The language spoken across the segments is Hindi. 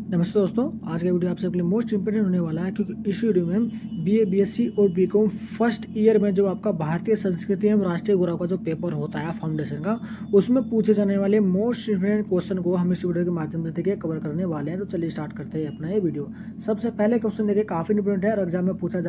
नमस्ते दोस्तों, आज का वीडियो आपसे अपने मोस्ट इंपोर्टेंट होने वाला है क्योंकि इस वीडियो में हम बीए, बीएससी और बीकॉम फर्स्ट ईयर में जो आपका भारतीय संस्कृति एवं राष्ट्रीय गौरव का जो पेपर होता है फाउंडेशन का, उसमें पूछे जाने वाले मोस्ट इंपोर्टेंट क्वेश्चन को हम इस वीडियो के माध्यम से देखिए कवर करने वाले हैं। तो चलिए स्टार्ट करते हैं अपना ये वीडियो। सबसे पहले क्वेश्चन देखिए काफी इंपोर्टेंट है और एग्जाम में पूछा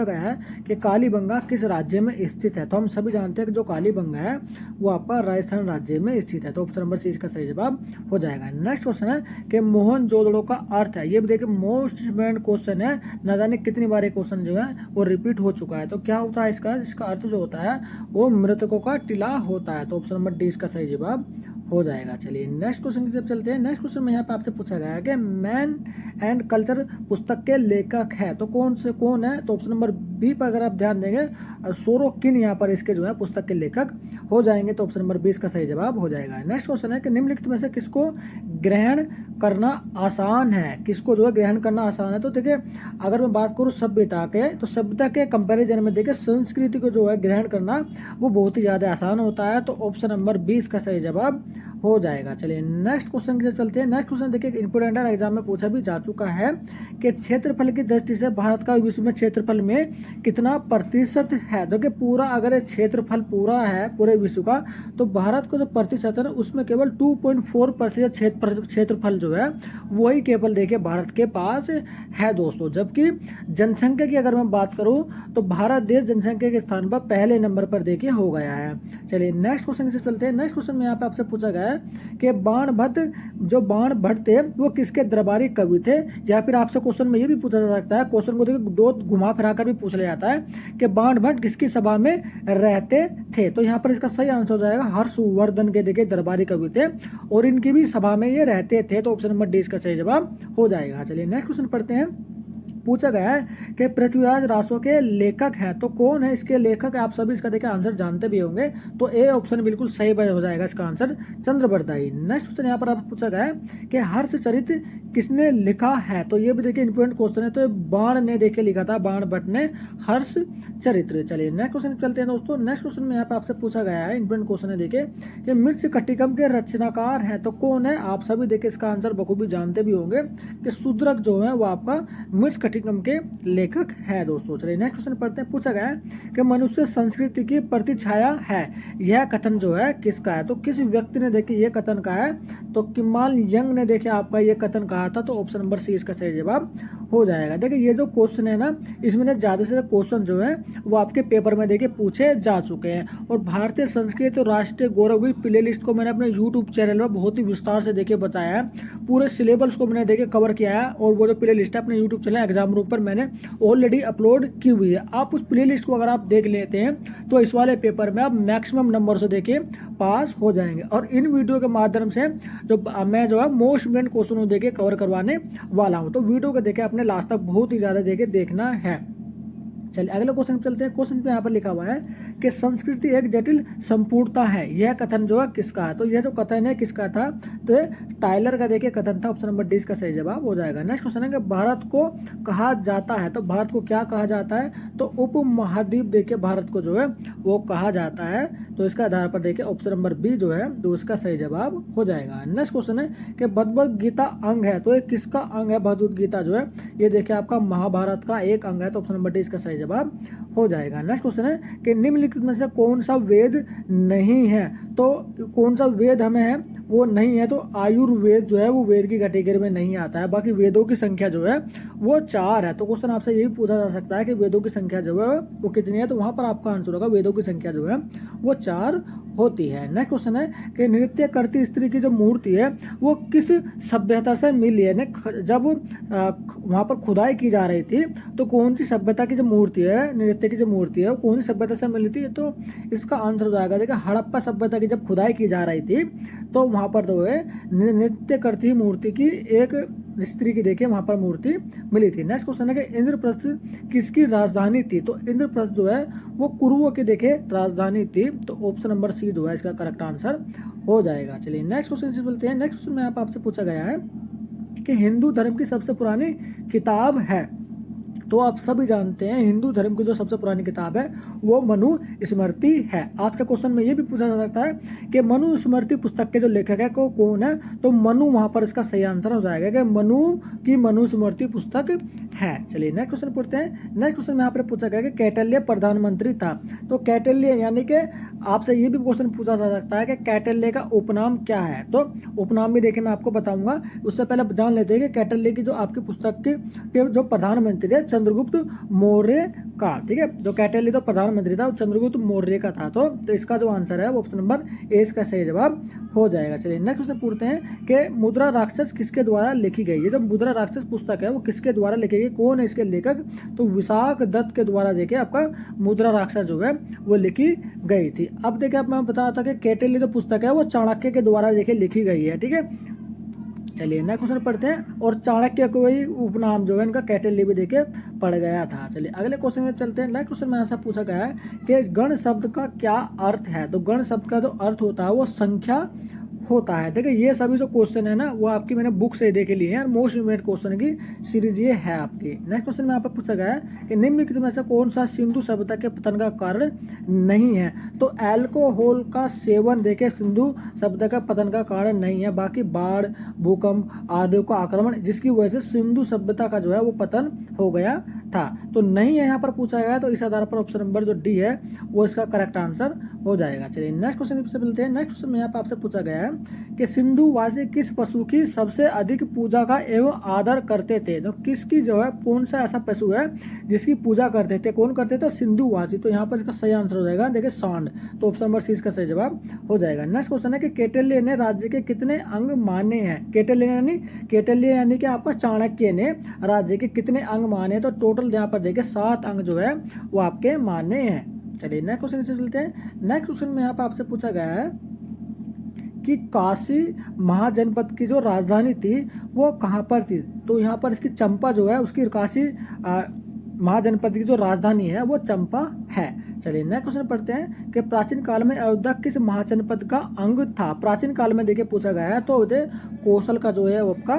गया है कि कालीबंगा किस राज्य में स्थित है। तो हम सभी जानते हैं कि जो कालीबंगा है वो आपका राजस्थान राज्य में स्थित है। तो ऑप्शन नंबर सी इसका सही जवाब हो जाएगा। नेक्स्ट क्वेश्चन है कि मोहन जोदड़ो का अर्थ है। ये भी देखिए मोस्ट इंपोर्टेंट क्वेश्चन है, न जाने कितनी बार ये क्वेश्चन जो है वो रिपीट हो चुका है। तो क्या होता है इसका अर्थ जो होता है वो मृतकों का टिला होता है। तो ऑप्शन नंबर डी इसका सही जवाब हो जाएगा। चलिए नेक्स्ट क्वेश्चन की तरफ चलते हैं। नेक्स्ट क्वेश्चन में यहाँ पे आपसे पूछा गया है कि मैन एंड कल्चर पुस्तक के लेखक है तो कौन है। तो ऑप्शन नंबर बी पर अगर आप ध्यान देंगे सोरोकिन यहाँ पर इसके जो है पुस्तक के लेखक हो जाएंगे। तो ऑप्शन नंबर 20 का सही जवाब हो जाएगा। नेक्स्ट क्वेश्चन है कि निम्नलिखित में से किसको ग्रहण करना आसान है। किसको जो है ग्रहण करना आसान है। तो देखिए अगर मैं बात करूँ सभ्यता के, तो सभ्यता के कंपैरिजन में देखिए संस्कृति को जो है ग्रहण करना वो बहुत ही ज़्यादा आसान होता है। तो ऑप्शन नंबर 20 का सही जवाब हो जाएगा। चलिए नेक्स्ट क्वेश्चन की तरफ चलते हैं। नेक्स्ट क्वेश्चन देखिए इंपोर्टेंट है, एग्जाम में पूछा भी जा चुका है कि क्षेत्रफल की दृष्टि से भारत का विश्व में क्षेत्रफल में कितना प्रतिशत है। देखिए पूरा अगर क्षेत्रफल पूरा है पूरे विश्व का, तो भारत का जो प्रतिशत है उसमें केवल 2.4% क्षेत्रफल जो है वही केवल देखिए भारत के पास है दोस्तों। जबकि जनसंख्या की अगर मैं बात करूं तो भारत देश जनसंख्या के स्थान पर पहले नंबर पर देखिए हो गया है। चलिए नेक्स्ट क्वेश्चन से चलते हैं। नेक्स्ट क्वेश्चन में यहाँ पे आपसे पूछा गया है कि बाणभट्ट थे वो किसके दरबारी कवि थे। या फिर आपसे क्वेश्चन में ये भी पूछा जा सकता है, क्वेश्चन को देखिए दो घुमा फिरा कर भी पूछ लिया जाता है कि बाणभट्ट किसकी सभा में रहते थे। तो यहाँ पर इसका सही आंसर हो जाएगा हर्षवर्धन के देखिए दरबारी कवि थे और इनकी भी सभा में ये रहते थे। तो ऑप्शन नंबर डी इसका सही जवाब हो जाएगा। चलिए नेक्स्ट क्वेश्चन पढ़ते हैं। पूछा गया है कि पृथ्वीराज रासो के लेखक हैं तो कौन है इसके लेखक। आप सभी इसका देखिए आंसर जानते भी होंगे, तो ए ऑप्शन बिल्कुल सही हो जाएगा इसका आंसर चंद्रबरदाई। नेक्स्ट क्वेश्चन यहाँ पर आप पूछा गया है कि हर्षचरित किसने लिखा है। तो ये भी देखिए इंपोर्टेंट क्वेश्चन है। तो बाण ने देखिए लिखा था, बाणभट्ट ने हर्षचरित्र। चलिए नेक्स्ट क्वेश्चन चलते हैं दोस्तों। नेक्स्ट क्वेश्चन में यहाँ पे आपसे पूछा गया है, इंपोर्टेंट क्वेश्चन है देखिए कि मृच्छकटिकम के रचनाकार हैं तो कौन है। आप सभी देखिए इसका आंसर बखूबी जानते भी होंगे कि शूद्रक जो है वो आपका मृच्छकटिकम के लेखक है दोस्तों। चलिए नेक्स्ट क्वेश्चन पढ़ते हैं। पूछा गया है कि मनुष्य संस्कृति की प्रतिछाया है, यह कथन जो है किसका है। तो किस व्यक्ति ने देखिए ये कथन कहा है। तो किमाल यंग ने देखिए आपका ये कथन कहा था। तो ऑप्शन नंबर सी इसका सही जवाब हो जाएगा। देखिए ये जो क्वेश्चन है ना, इसमें ज्यादा से ज्यादा क्वेश्चन जो है वो आपके पेपर में देखिए पूछे जा चुके हैं। और भारतीय संस्कृति और राष्ट्रीय गौरव की प्ले लिस्ट को मैंने अपने यूट्यूब चैनल में बहुत ही विस्तार से देखिए बताया है। पूरे सिलेबस को मैंने देखिए कवर किया है और वो जो प्ले लिस्ट है अपने यूट्यूब चैनल एग्जाम रूम पर मैंने ऑलरेडी अपलोड की हुई है। आप उस प्ले लिस्ट को अगर आप देख लेते हैं तो इस वाले पेपर में आप मैक्सिमम नंबर से देखिए पास हो जाएंगे। और इन वीडियो के माध्यम से मैं जो है मोस्ट इंपोर्टेंट क्वेश्चन देखिए कवर करवाने वाला हूं। तो वीडियो को देखिए अपने लास्ट तक बहुत ही ज्यादा देखिए देखना है। चलिए अगले क्वेश्चन पे चलते हैं। क्वेश्चन पे यहाँ पर लिखा हुआ है कि संस्कृति एक जटिल संपूर्णता है, यह कथन जो है किसका है। तो यह जो कथन है किसका था, तो ये टाइलर का देखिए कथन था। ऑप्शन नंबर डी इसका सही जवाब हो जाएगा। नेक्स्ट क्वेश्चन है कि भारत को कहा जाता है, तो भारत को क्या कहा जाता है। तो उप महाद्वीप देखिए भारत को जो है वो कहा जाता है। तो इसका आधार पर देखिए ऑप्शन नंबर बी जो है तो इसका सही जवाब हो जाएगा। नेक्स्ट क्वेश्चन है कि भगवद गीता अंग है, तो ये किसका अंग है। भगवद गीता जो है ये देखिए आपका महाभारत का एक अंग है। तो ऑप्शन नंबर डी इसका सही जवाब हो जाएगा। नेक्स्ट क्वेश्चन है कि निम्नलिखित में से कौन सा वेद नहीं है। तो कौन सा वेद हमें है वो नहीं है। तो आयुर्वेद जो है वो वेद की कैटेगरी में नहीं आता है। बाकी वेदों की संख्या जो है वो 4 है। तो क्वेश्चन आपसे ये भी पूछा जा सकता है कि वेदों की संख्या जो है वो कितनी है। तो वहां पर आपका आंसर होगा वेदों की संख्या जो है वो 4 होती है। नेक्स्ट क्वेश्चन है कि नृत्य करती स्त्री की जो मूर्ति है वो किस सभ्यता से मिली है। जब वहां पर खुदाई की जा रही थी तो कौन सी सभ्यता की जो मूर्ति है, नृत्य की जो मूर्ति है वो कौन सी सभ्यता से मिली थी। तो इसका आंसर हो जाएगा देखिए हड़प्पा सभ्यता की जब खुदाई की जा रही थी तो वहां पर जो है नृत्य करती मूर्ति की एक स्त्री की देखिए वहां पर मूर्ति मिली थी। नेक्स्ट क्वेश्चन है कि इंद्रप्रस्थ किसकी राजधानी थी। तो इंद्रप्रस्थ जो है वो कुरुओं की देखिए राजधानी थी। तो ऑप्शन नंबर सी जो है इसका करेक्ट आंसर हो जाएगा। चलिए नेक्स्ट क्वेश्चन से बोलते हैं। नेक्स्ट क्वेश्चन में आपसे पूछा गया है कि हिंदू धर्म की सबसे पुरानी किताब है। तो आप सभी जानते हैं हिंदू धर्म की जो सबसे पुरानी किताब है वो मनुस्मृति है। आपसे क्वेश्चन में ये भी पूछा जा सकता है कि मनुस्मृति पुस्तक के जो लेखक है को कौन है, तो मनु वहां पर इसका सही आंसर हो जाएगा कि मनु की मनुस्मृति पुस्तक है। चलिए नेक्स्ट क्वेश्चन पढ़ते हैं। नेक्स्ट क्वेश्चन में यहाँ पर पूछा गया कि कौटिल्य प्रधानमंत्री था। तो कौटिल्य यानी कि आपसे ये भी क्वेश्चन पूछा जा सकता है कि कौटिल्य का उपनाम क्या है। तो उपनाम भी देखिए मैं आपको बताऊंगा, उससे पहले जान लेते हैं कि कौटिल्य की जो आपकी पुस्तक के जो प्रधानमंत्री है चंद्रगुप्त मौर्य का, ठीक है। जो कौटिल्य तो प्रधानमंत्री था, चंद्रगुप्त मौर्य का था। तो इसका जो आंसर है वो ऑप्शन नंबर ए इसका सही जवाब हो जाएगा। चलिए नेक्स्ट क्वेश्चन पूछते हैं कि मुद्रा राक्षस किसके द्वारा लिखी गई है। जो मुद्रा राक्षस पुस्तक है वो किसके द्वारा लिखी गई, कौन है इसके लेखक, तो विशाख दत्त के द्वारा देखिए आपका मुद्रा राक्षस जो है वो लिखी गई थी। अब देखिए आप मैं बता था कि कौटिल्य जो पुस्तक है वो चाणक्य के द्वारा देखिए लिखी गई है, ठीक है। चलिए नेक्स्ट क्वेश्चन पढ़ते हैं। और चाणक्य को ही उपनाम जो है इनका कौटिल्य भी देखिए पड़ गया था। चलिए अगले क्वेश्चन में चलते हैं। नेक्स्ट क्वेश्चन में ऐसा पूछा गया है कि गण शब्द का क्या अर्थ है। तो गण शब्द का जो अर्थ होता है वो संख्या होता है। देखिए ये सभी जो क्वेश्चन है ना वो आपकी मैंने बुक से देखे लिए हैं, मोस्ट इम्पोर्टेंट क्वेश्चन की सीरीज ये है आपकी। नेक्स्ट क्वेश्चन में यहाँ पर पूछा गया है कि निम्नलिखित में से कौन सा सिंधु सभ्यता के पतन का कारण नहीं है। तो अल्कोहल का सेवन देखे सिंधु सभ्यता का पतन का कारण नहीं है, बाकी बाढ़, भूकंप आदि का आक्रमण जिसकी वजह से सिंधु सभ्यता का जो है वो पतन हो गया था। तो नहीं है यहाँ पर पूछा गया, तो इस आधार पर ऑप्शन नंबर जो डी है वो इसका करेक्ट आंसर हो जाएगा। चलिए नेक्स्ट क्वेश्चन से मिलते हैं। नेक्स्ट क्वेश्चन में यहाँ पर आपसे पूछा गया है कि सिंधुवासी किस पशु की सबसे अधिक पूजा का एवं आदर करते थे। तो किसकी जो है कौन सा ऐसा पशु है जिसकी पूजा करते थे, कौन करते थे, सिंधुवासी। तो यहाँ पर इसका सही आंसर हो जाएगा देखिए सांड। तो ऑप्शन नंबर सी इसका सही जवाब हो जाएगा। नेक्स्ट क्वेश्चन है कि कौटिल्य ने राज्य के कितने अंग माने हैं। कौटिल्य यानी कि आपका चाणक्य ने राज्य के कितने अंग माने, तो टोटल यहाँ पर देखिए 7 अंग जो है वो आपके माने हैं। चलिए नेक्स्ट क्वेश्चन से चलते हैं। नेक्स्ट क्वेश्चन में यहाँ पर आपसे पूछा गया है कि काशी महाजनपद की जो राजधानी थी वो कहाँ पर थी। तो यहाँ पर इसकी चंपा जो है उसकी काशी महाजनपद की जो राजधानी है वो चंपा है। चलिए नेक्स्ट क्वेश्चन पढ़ते हैं कि प्राचीन काल में अयोध्या किस महाजनपद का अंग था। प्राचीन काल में देखिए पूछा गया है तो कौशल का जो है वो आपका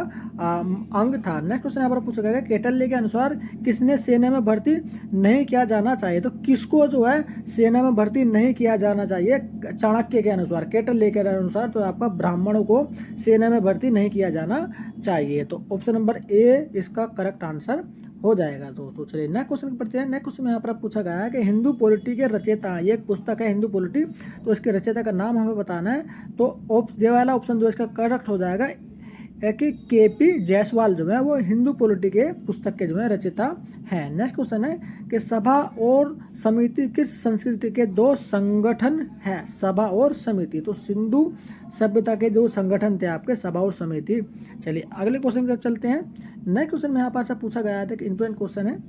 अंग था। नेक्स्ट क्वेश्चन यहाँ पर पूछा गया है कौटिल्य के अनुसार किसने सेना में भर्ती नहीं किया जाना चाहिए। तो किसको जो है सेना में भर्ती नहीं किया जाना चाहिए चाणक्य के अनुसार, कौटिल्य के अनुसार, तो आपका ब्राह्मणों को सेना में भर्ती नहीं किया जाना चाहिए। तो ऑप्शन नंबर ए इसका करेक्ट आंसर हो जाएगा दोस्तों। चलिए नेक्स्ट क्वेश्चन पढ़ते हैं। नेक्स्ट क्वेश्चन में यहाँ पर पूछा गया है कि हिंदू पॉलिटी के रचयिता, ये एक पुस्तक है हिंदू पॉलिटी, तो इसके रचयिता का नाम हमें बताना है। तो ये वाला ऑप्शन जो इसका करेक्ट हो जाएगा कि केपी जायसवाल जो है वो हिंदू पॉलिटी के पुस्तक के जो है रचयिता है। नेक्स्ट क्वेश्चन है कि सभा और समिति किस संस्कृति के दो संगठन है। सभा और समिति, तो सिंधु सभ्यता के जो संगठन थे आपके सभा और समिति। चलिए अगले क्वेश्चन की तरफ चलते हैं। नेक्स्ट क्वेश्चन में यहाँ पास पूछा गया था कि इंपॉर्टेंट क्वेश्चन है।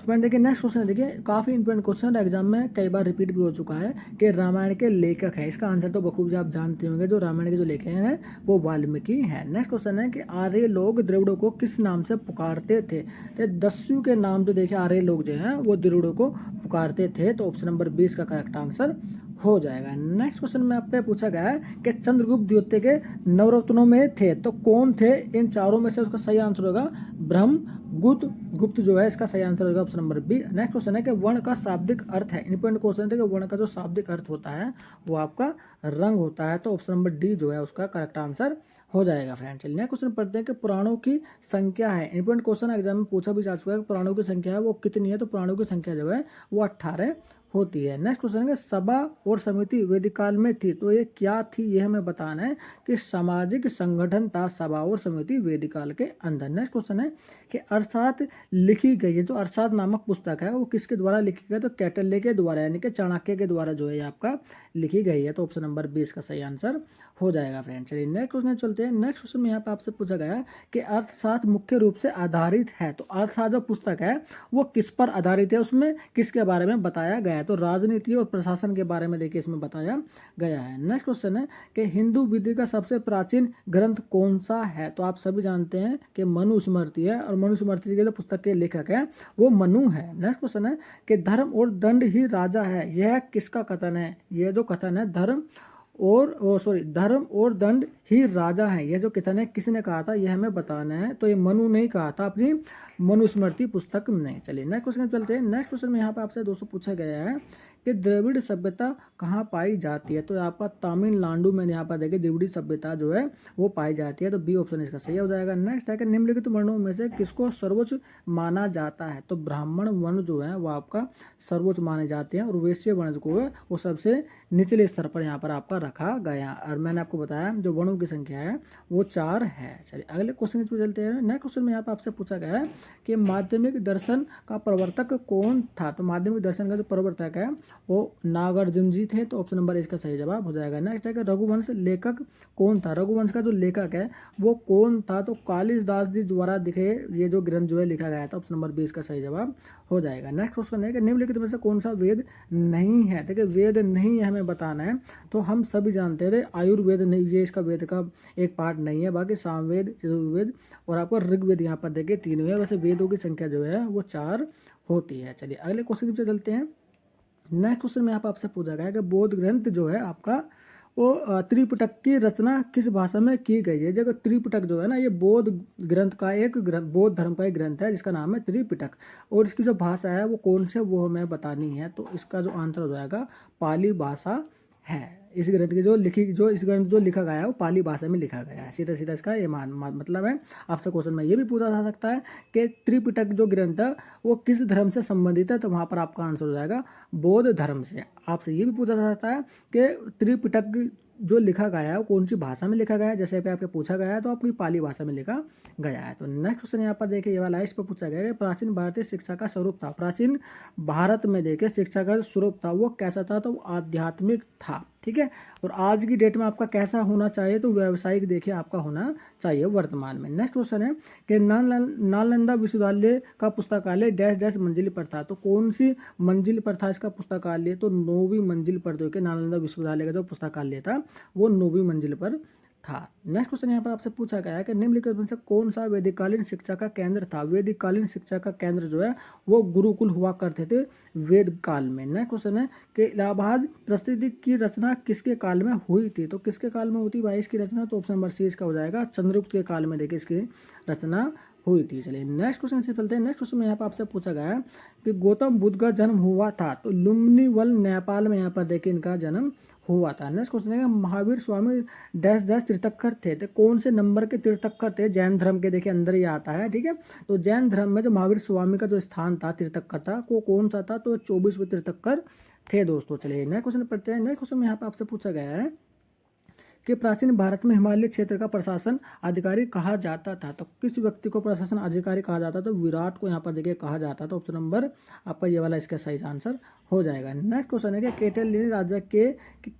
फ्रेंड देखिए नेक्स्ट क्वेश्चन देखिए काफ़ी इंपॉर्टेंट क्वेश्चन एग्जाम में कई बार रिपीट भी हो चुका है कि रामायण के लेखक हैं। इसका आंसर तो बखूबी आप जानते होंगे, जो रामायण के जो लेखक हैं वो वाल्मीकि हैं। नेक्स्ट क्वेश्चन है कि आर्य लोग द्रविड़ों को किस नाम से पुकारते थे। तो दस्यु के नाम से देखिए आर्य लोग जो हैं वो द्रविड़ों को पुकारते थे। तो ऑप्शन नंबर 20 का करेक्ट आंसर हो जाएगा। नेक्स्ट क्वेश्चन में आप पे पूछा गया है कि चंद्रगुप्त द्वितीय के नवरत्नों में थे तो कौन थे। इन चारों में से उसका सही आंसर होगा ब्रह्म गुप्त जो है इसका सही आंसर होगा option number B. Next question है कि वर्ण का शाब्दिक अर्थ है। इंपॉर्टेंट क्वेश्चन है कि वर्ण का जो शाब्दिक अर्थ होता है वो आपका रंग होता है। तो ऑप्शन नंबर डी जो है उसका करेक्ट आंसर हो जाएगा फ्रेंड। चलिए नेक्स्ट क्वेश्चन पढ़ते हैं कि पुराणों की संख्या है। इंपॉर्टेंट क्वेश्चन एग्जाम में पूछा भी जा चुका है कि पुराणों की संख्या है वो कितनी है। तो पुराणों की संख्या जो है वो 18 होती है। नेक्स्ट क्वेश्चन है सभा और समिति वैदिक काल में थी तो ये क्या थी, ये हमें बताना है कि सामाजिक संगठन था सभा और समिति वैदिक काल के अंदर। नेक्स्ट क्वेश्चन है कि अर्थात लिखी गई है, जो अर्थात नामक पुस्तक है वो किसके द्वारा लिखी गई। तो कौटिल्य के द्वारा यानी कि चाणक्य के द्वारा जो है आपका लिखी गई है। तो ऑप्शन नंबर 20 का सही आंसर हो जाएगा फ्रेंड। चलिए नेक्स्ट क्वेश्चन चलते हैं। नेक्स्ट क्वेश्चन में यहाँ पे आपसे पूछा गया है कि अर्थशास्त्र मुख्य रूप से आधारित है। तो अर्थशास्त्र जो पुस्तक है वो किस पर आधारित है, उसमें किसके बारे में बताया गया है। तो राजनीति और प्रशासन के बारे में देखिए इसमें बताया गया है। नेक्स्ट क्वेश्चन है कि हिंदू विधि का सबसे प्राचीन ग्रंथ कौन सा है। तो आप सभी जानते हैं कि मनुस्मृति है और मनुस्मृति के जो पुस्तक के लेखक है वो मनु है। नेक्स्ट क्वेश्चन है कि धर्म और दंड ही राजा है, यह किसका कथन है। यह जो कथन है धर्म और धर्म और दंड ही राजा हैं। ये जो कथन है किसने कहा था, ये हमें बताना है। तो ये मनु ने कहा था अपनी मनुस्मृति पुस्तक में। चलिए नेक्स्ट क्वेश्चन चलते हैं। नेक्स्ट क्वेश्चन में यहाँ पे आपसे दोस्तों पूछा गया है कि द्रविड़ सभ्यता कहाँ पाई जाती है। तो आपका तमिलनाडु में यहाँ पर देखिए द्रविड़ सभ्यता जो है वो पाई जाती है। तो बी ऑप्शन इसका सही हो जाएगा। नेक्स्ट है कि निम्नलिखित वर्णों में से किसको सर्वोच्च माना जाता है। तो ब्राह्मण वर्ण जो है वो आपका सर्वोच्च माने जाते हैं और वैश्य वर्ण को है वो सबसे निचले स्तर पर यहाँ पर आपका रखा गया। और मैंने आपको बताया जो वर्णों की संख्या है वो 4 है। चलिए अगले क्वेश्चन पे चलते हैं। नेक्स्ट क्वेश्चन में यहाँ पर आपसे पूछा गया है कि माध्यमिक दर्शन का प्रवर्तक कौन था। तो माध्यमिक दर्शन का जो प्रवर्तक है वो नागार्जुन जी थे। तो ऑप्शन नंबर इसका सही जवाब हो जाएगा। नेक्स्ट है कि रघुवंश लेखक कौन था। रघुवंश का जो लेखक है वो कौन था। तो कालिदास जी द्वारा लिखे ये जो ग्रंथ जो है लिखा गया था। ऑप्शन नंबर 20 का सही जवाब हो जाएगा। नेक्स्ट क्वेश्चन है कि निम्नलिखित में से कौन सा वेद नहीं है। देखिए वेद नहीं है हमें बताना है। तो हम सभी जानते थे आयुर्वेद नहीं, ये इसका वेद का एक पार्ट नहीं है। बाकी सामवेद, यजुर्वेद और आपको ऋग्वेद यहाँ पर देखिए 3 हुए। वैसे वेदों की संख्या जो है वो 4 होती है। चलिए अगले क्वेश्चन पे चलते हैं। नेक्स्ट क्वेश्चन में यहाँ पर आपसे पूछा गया है कि बौद्ध ग्रंथ जो है आपका वो त्रिपिटक की रचना किस भाषा में की गई है। जगह त्रिपिटक जो है ना ये बौद्ध ग्रंथ का एक बौद्ध धर्म का एक ग्रंथ है जिसका नाम है त्रिपिटक। और इसकी जो भाषा है वो कौन से वो हमें बतानी है। तो इसका जो आंसर हो जाएगा पाली भाषा है। इस ग्रंथ की इस ग्रंथ जो लिखा गया है वो पाली भाषा में लिखा गया है। सीधा सीधा इसका ये मतलब है। आपसे क्वेश्चन में ये भी पूछा जा सकता है कि त्रिपिटक जो ग्रंथ है वो किस धर्म से संबंधित है। तो वहाँ पर आपका आंसर हो जाएगा बौद्ध धर्म से। आपसे ये भी पूछा जा सकता है कि त्रिपिटक जो लिखा गया है वो कौन सी भाषा में लिखा गया है। जैसे आपके पूछा गया है तो आपकी पाली भाषा में लिखा गया है। तो नेक्स्ट क्वेश्चन यहाँ पर देखिए ये वाला इस पर पूछा गया है प्राचीन भारतीय शिक्षा का स्वरूप था। प्राचीन भारत में देखिए शिक्षा का स्वरूप था वो कैसा था। तो आध्यात्मिक था। ठीक है। और आज की डेट में आपका कैसा होना चाहिए। तो व्यावसायिक देखिए आपका होना चाहिए वर्तमान में। नेक्स्ट क्वेश्चन है कि नालंदा विश्वविद्यालय का पुस्तकालय डैश डैश मंजिल पर था। तो कौन सी मंजिल पर था इसका पुस्तकालय। तो 9वीं मंजिल पर देखिए नालंदा विश्वविद्यालय का जो पुस्तकालय था वो 9वीं मंजिल पर था। नेक्स्ट क्वेश्चन यहाँ पर आपसे पूछा गया है कि निम्नलिखित में से कौन सा वैदिककालीन शिक्षा का केंद्र था। वैदिककालीन शिक्षा का केंद्र जो है वो गुरुकुल हुआ करते थे वेद काल में। नेक्स्ट क्वेश्चन है कि इलाहाबाद प्रसिद्धि की रचना किसके काल में हुई थी। तो किसके काल में हुई थी भाई इसकी रचना। तो ऑप्शन नंबर सी इसका हो जाएगा चंद्रगुप्त के काल में देखिए इसकी रचना हुई थी। चलिए नेक्स्ट क्वेश्चन से चलते हैं। नेक्स्ट क्वेश्चन में यहाँ पर आपसे पूछा गया है कि गौतम बुद्ध का जन्म हुआ था। तो लुम्बिनीवल नेपाल में यहाँ पर देखिए इनका जन्म हुआ था। नेक्स्ट क्वेश्चन है महावीर स्वामी डैश डैश तीर्थंकर थे। तो कौन से नंबर के तीर्थंकर थे। जैन धर्म के देखिए अंदर ही आता है। ठीक है। तो जैन धर्म में जो महावीर स्वामी का जो स्थान था तीर्थंकर था वो कौन सा था। तो 24वें तीर्थंकर थे दोस्तों। चलिए नेक्स्ट क्वेश्चन पढ़ते हैं। नेक्स्ट क्वेश्चन में यहाँ पे आपसे पूछा गया है कि प्राचीन भारत में हिमालय क्षेत्र का प्रशासन अधिकारी कहा जाता था। तो किस व्यक्ति को प्रशासन अधिकारी कहा जाता था। तो विराट को यहाँ पर देखिए कहा जाता था। ऑप्शन नंबर आपका ये वाला इसका सही आंसर हो जाएगा। नेक्स्ट क्वेश्चन है कि कैटलिन राजा के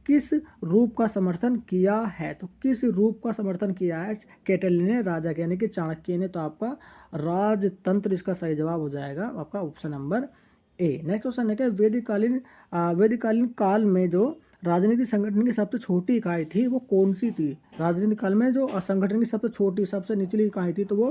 किस रूप का समर्थन किया है। तो किस रूप का समर्थन किया है कैटलिन राजा के यानी कि चाणक्य ने। तो आपका राजतंत्र इसका सही जवाब हो जाएगा आपका option number A. Next question है कि वैदिककालीन काल में जो राजनीतिक संगठन की सबसे छोटी इकाई थी वो कौन सी थी। राजनीतिक काल में जो संगठन की सबसे छोटी सबसे निचली इकाई थी तो वो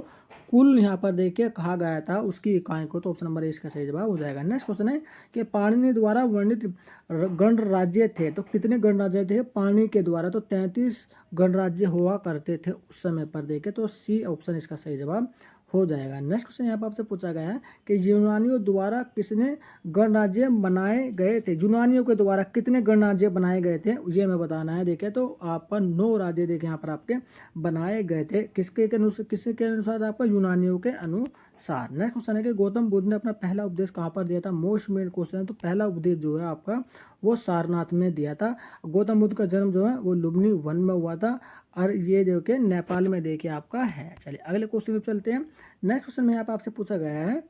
कुल यहाँ पर देखिए कहा गया था उसकी इकाई को। तो ऑप्शन नंबर इसका सही जवाब हो जाएगा। नेक्स्ट क्वेश्चन है कि पाणिनि द्वारा वर्णित गणराज्य थे। तो कितने गणराज्य थे पाणिनि के द्वारा। तो 33 गणराज्य हुआ करते थे उस समय पर देखे। तो सी ऑप्शन इसका सही जवाब हो जाएगा। नेक्स्ट क्वेश्चन यहाँ पर आपसे पूछा गया है कि यूनानियों द्वारा किसने गणराज्य बनाए गए थे। यूनानियों के द्वारा कितने गणराज्य बनाए गए थे ये हमें बताना है। देखिए तो आपका 9 राज्य देखे यहाँ पर आपके बनाए गए थे। किसके अनुसार आपका यूनानियों के अनुसार। नेक्स्ट क्वेश्चन है कि गौतम बुद्ध ने अपना पहला उपदेश कहाँ पर दिया था। मोस्ट मेन क्वेश्चन है। तो पहला उपदेश जो है आपका वो सारनाथ में दिया था। गौतम बुद्ध का जन्म जो है वो लुम्बिनी वन में हुआ था और ये जो कि नेपाल में देखिए आपका है। चलिए अगले क्वेश्चन पे चलते हैं। नेक्स्ट क्वेश्चन में यहाँ पे आपसे पूछा गया है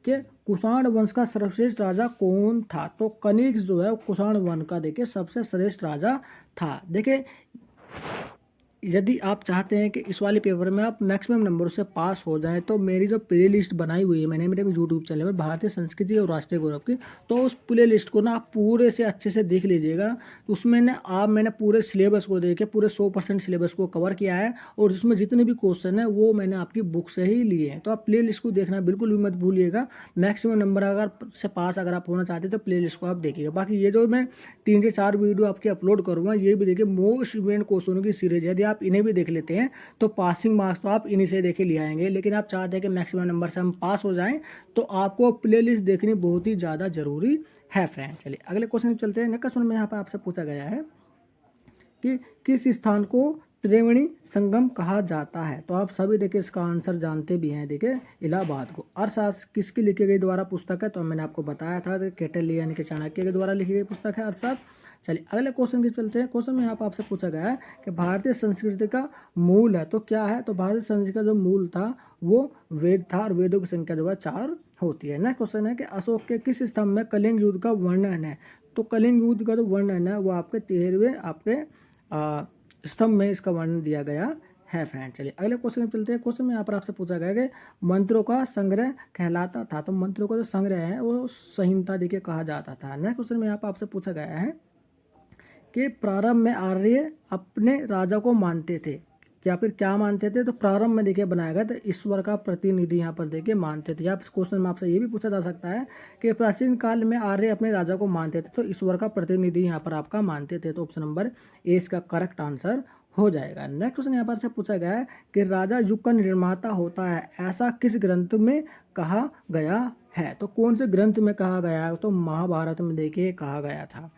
कि कुषाण वंश का सर्वश्रेष्ठ राजा कौन था। तो कनिष्क जो है कुषाण वंश का देखिए सबसे श्रेष्ठ राजा था। देखिए यदि आप चाहते हैं कि इस वाले पेपर में आप मैक्सिमम नंबरों से पास हो जाएं, तो मेरी जो प्ले लिस्ट बनाई हुई है मैंने मेरे यूट्यूब चैनल में भारतीय संस्कृति और राष्ट्रीय गौरव की, तो उस प्ले लिस्ट को ना आप पूरे से अच्छे से देख लीजिएगा। उसमें ना मैंने पूरे सिलेबस को देखे पूरे 100% सिलेबस को कवर किया है, और उसमें जितने भी क्वेश्चन है वो मैंने आपकी बुक से ही लिए हैं। तो आप प्ले लिस्ट को देखना बिल्कुल भी मत भूलिएगा। मैक्सिमम नंबर अगर से पास अगर आप होना चाहते हैं तो प्ले लिस्ट को आप देखिएगा। बाकी ये जो मैं 3 से 4 वीडियो आपके अपलोड करूँगा, ये भी देखिए मोस्ट इम्पोर्टेंट क्वेश्चनों की सीरीज है। यदि आप इन्हें भी देख लेते हैं तो पासिंग मार्क्स तो आप इन्हीं से देखे ले आएंगे। लेकिन आप चाहते हैं कि मैक्सिमम नंबर से हम पास हो जाएं, तो आपको प्ले लिस्ट देखनी बहुत ही ज़्यादा जरूरी है फ्रेंड। चलिए अगले क्वेश्चन चलते हैं। नेक्स्ट क्वेश्चन में यहाँ पर आपसे पूछा गया है कि किस स्थान को त्रिवेणी संगम कहा जाता है। तो आप सभी देखिए इसका आंसर जानते भी हैं। देखिए इलाहाबाद को। अर्थशास्त्र किसकी लिखी गई द्वारा पुस्तक है, तो मैंने आपको बताया था कि कैटली यानी कि चाणक्य के द्वारा लिखी गई पुस्तक है अर्थशास्त्र। चलिए अगले क्वेश्चन की चलते हैं। क्वेश्चन में यहाँ पर आपसे पूछा गया है कि भारतीय संस्कृति का मूल है तो क्या है। तो भारतीय संस्कृति का जो मूल था वो वेद था, और वेदों की संख्या जो है 4 होती है। नेक्स्ट क्वेश्चन है कि अशोक के किस स्तंभ में कलिंग युद्ध का वर्णन है। तो कलिंग युद्ध का जो वर्णन है वो आपके 13वें आपके स्तंभ में इसका वर्णन दिया गया है फ्रेंड। चलिए अगले क्वेश्चन में चलते हैं। क्वेश्चन में यहाँ पर आपसे पूछा गया कि मंत्रों का संग्रह कहलाता था। तो मंत्रों का जो संग्रह है वो संहिता देखिए कहा जाता था। नेक्स्ट क्वेश्चन में यहाँ पर आपसे पूछा गया है कि प्रारंभ में आर्य अपने राजा को मानते थे, या फिर क्या मानते थे। तो प्रारंभ में देखिए बनाया गया तो ईश्वर का प्रतिनिधि यहाँ पर देखिए मानते थे। या क्वेश्चन में आपसे ये भी पूछा जा सकता है कि प्राचीन काल में आर्य अपने राजा को मानते थे तो ईश्वर का प्रतिनिधि यहाँ पर आपका मानते थे। तो ऑप्शन नंबर ए इसका करेक्ट आंसर हो जाएगा। नेक्स्ट क्वेश्चन यहाँ पर से पूछा गया है कि राजा युग का निर्माता होता है ऐसा किस ग्रंथ में कहा गया है। तो कौन से ग्रंथ में कहा गया है। तो महाभारत में देखिए कहा गया था।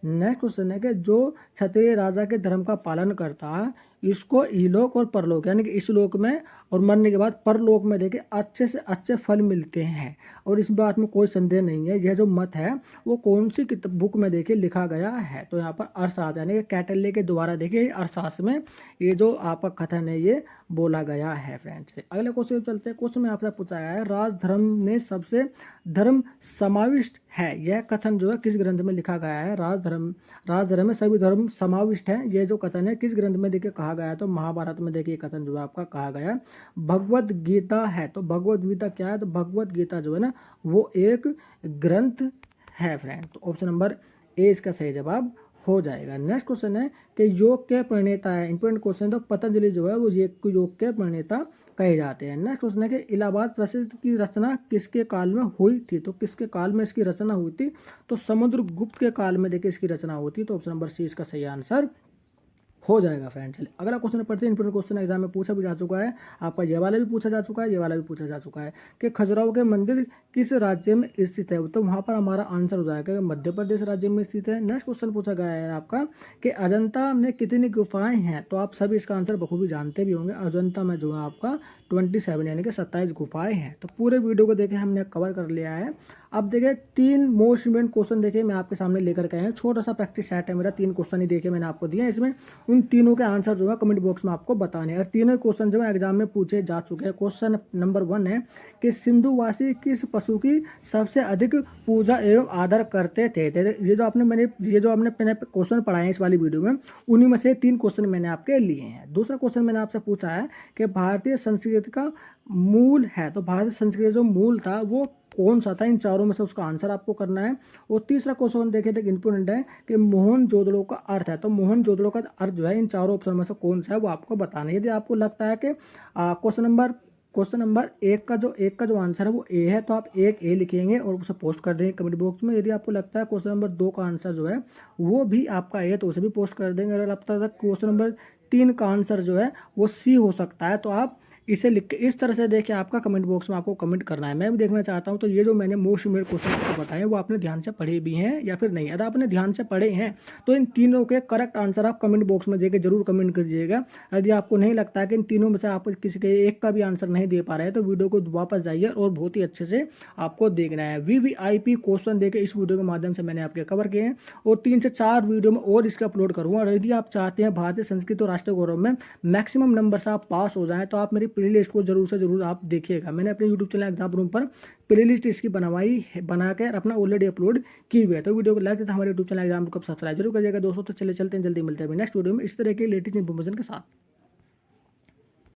नेक्स्ट क्वेश्चन है कि जो क्षत्रिय राजा के धर्म का पालन करता है इसको इलोक और परलोक यानी कि इस लोक में और मरने के बाद परलोक में देखिए अच्छे से अच्छे फल मिलते हैं, और इस बात में कोई संदेह नहीं है। यह जो मत है वो कौन सी बुक में देखिए लिखा गया है। तो यहाँ पर अर्थशास्त्र यानी कि कैटली के द्वारा देखिए अर्थशास्त्र में ये जो आपका कथन है ये बोला गया है फ्रेंड्स। अगले क्वेश्चन चलते हैं। क्वेश्चन में आपसे पूछा गया है राजधर्म में सबसे धर्म समाविष्ट है, यह कथन जो है किस ग्रंथ में लिखा गया है। राजधर्म में सभी धर्म समाविष्ट है, ये जो कथन है किस ग्रंथ में देखिए कहा गया है। तो महाभारत में देखिए कथन जो है आपका कहा गया है। भगवत गीता है। तो भगवत गीता क्या है। तो भगवत गीता जो है ना वो एक ग्रंथ है फ्रेंड। तो ऑप्शन नंबर ए इसका सही जवाब हो जाएगा। नेक्स्ट क्वेश्चन है कि योग के प्रणेता है। Important question. तो पतंजलि जो है वो योग के प्रणेता कहे जाते हैं। नेक्स्ट क्वेश्चन है कि इलाहाबाद प्रसिद्ध की रचना किसके काल में हुई थी। तो किसके काल में इसकी रचना हुई थी। तो समुद्रगुप्त के काल में देखिए इसकी रचना हुई थी। तो ऑप्शन नंबर सी इसका सही आंसर हो जाएगा फ्रेंड। चलिए अगला क्वेश्चन पढ़ते हैं। इंपॉर्टेंट क्वेश्चन एग्जाम में पूछा भी जा चुका है आपका, ये वाला भी पूछा जा चुका है, ये वाला भी पूछा जा चुका है कि खजुराहो के मंदिर किस राज्य में स्थित है। तो वहाँ पर हमारा आंसर हो जाएगा मध्य प्रदेश राज्य में स्थित है। नेक्स्ट क्वेश्चन पूछा गया है आपका कि अजंता में कितनी गुफाएं हैं। तो आप सभी इसका आंसर बखूबी जानते भी होंगे। अजंता में जो है आपका 27 यानी कि 27 गुफाएं हैं। तो पूरे वीडियो को देखे हमने कवर कर लिया है। अब देखिए 3 मोस्ट इम्पोर्टेंट क्वेश्चन देखिए मैं आपके सामने लेकर के आया हूँ। छोटा सा प्रैक्टिस सेट है मेरा, 3 क्वेश्चन ही देखे मैंने आपको दिए। इसमें उन तीनों के आंसर जो है कमेंट बॉक्स में आपको बताने हैं। और तीनों क्वेश्चन जो है एग्जाम में पूछे जा चुके हैं। क्वेश्चन नंबर 1 है कि सिंधुवासी किस पशु की सबसे अधिक पूजा एवं आदर करते थे। ये जो आपने क्वेश्चन पढ़ाए इस वाली वीडियो में उन्हीं में से 3 क्वेश्चन मैंने आपके लिए हैं। दूसरा क्वेश्चन मैंने आपसे पूछा है कि भारतीय संस्कृति का मूल है। तो भारतीय संस्कृति जो मूल था वो कौन सा था। इन चारों में से उसका आंसर आपको करना है। और तीसरा क्वेश्चन देखे थे इंपोर्टेंट है कि मोहनजोदड़ो का अर्थ है। तो मोहनजोदड़ो का अर्थ जो है इन चारों ऑप्शन में से कौन सा है वो आपको बताना है। यदि आपको लगता है कि क्वेश्चन नंबर एक का जो आंसर है वो ए है तो आप एक ए लिखेंगे और उसे पोस्ट कर देंगे कमेंट बॉक्स में। यदि आपको लगता है क्वेश्चन नंबर 2 का आंसर जो है वो भी आपका ए है तो उसे भी पोस्ट कर देंगे। अगर लगता है क्वेश्चन नंबर 3 का आंसर जो है वो सी हो सकता है तो आप इसे लिख के इस तरह से देखिए आपका कमेंट बॉक्स में आपको कमेंट करना है। मैं भी देखना चाहता हूं तो ये जो मैंने मोस्ट इम्पोर्टेंट क्वेश्चन आपको बताए वो आपने ध्यान से पढ़े भी हैं या फिर नहीं। अगर आपने ध्यान से पढ़े हैं तो इन तीनों के करेक्ट आंसर आप कमेंट बॉक्स में देके जरूर कमेंट कीजिएगा। यदि आपको नहीं लगता है कि इन तीनों में से आप किसी के एक का भी आंसर नहीं दे पा रहे हैं तो वीडियो को वापस जाइए और बहुत ही अच्छे से आपको देखना है। VVIP क्वेश्चन देके इस वीडियो के माध्यम से मैंने आपके कवर किए हैं और 3 से 4 वीडियो में और इसके अपलोड करूँगा। और यदि आप चाहते हैं भारतीय संस्कृति और राष्ट्रीय गौरव में मैक्सिमम नंबर से आप पास हो जाएं तो आप मेरी प्ले लिस्ट को जरूर आप देखिएगा। मैंने अपने यूट्यूब चैनल एग्जाम रूम पर प्लेलिस्ट इसकी बनाकर अपना ऑलरेडी अपलोड की हुई है। तो वीडियो को लाइक देता हमारे यूट्यूब चैनल एग्जाम रूम को सब्सक्राइब जरूर करिएगा दोस्तों। तो चलते हैं जल्दी मिलते हैं नेक्स्ट वीडियो में इस तरह के लेटेस्ट इन्फॉर्मेशन के साथ।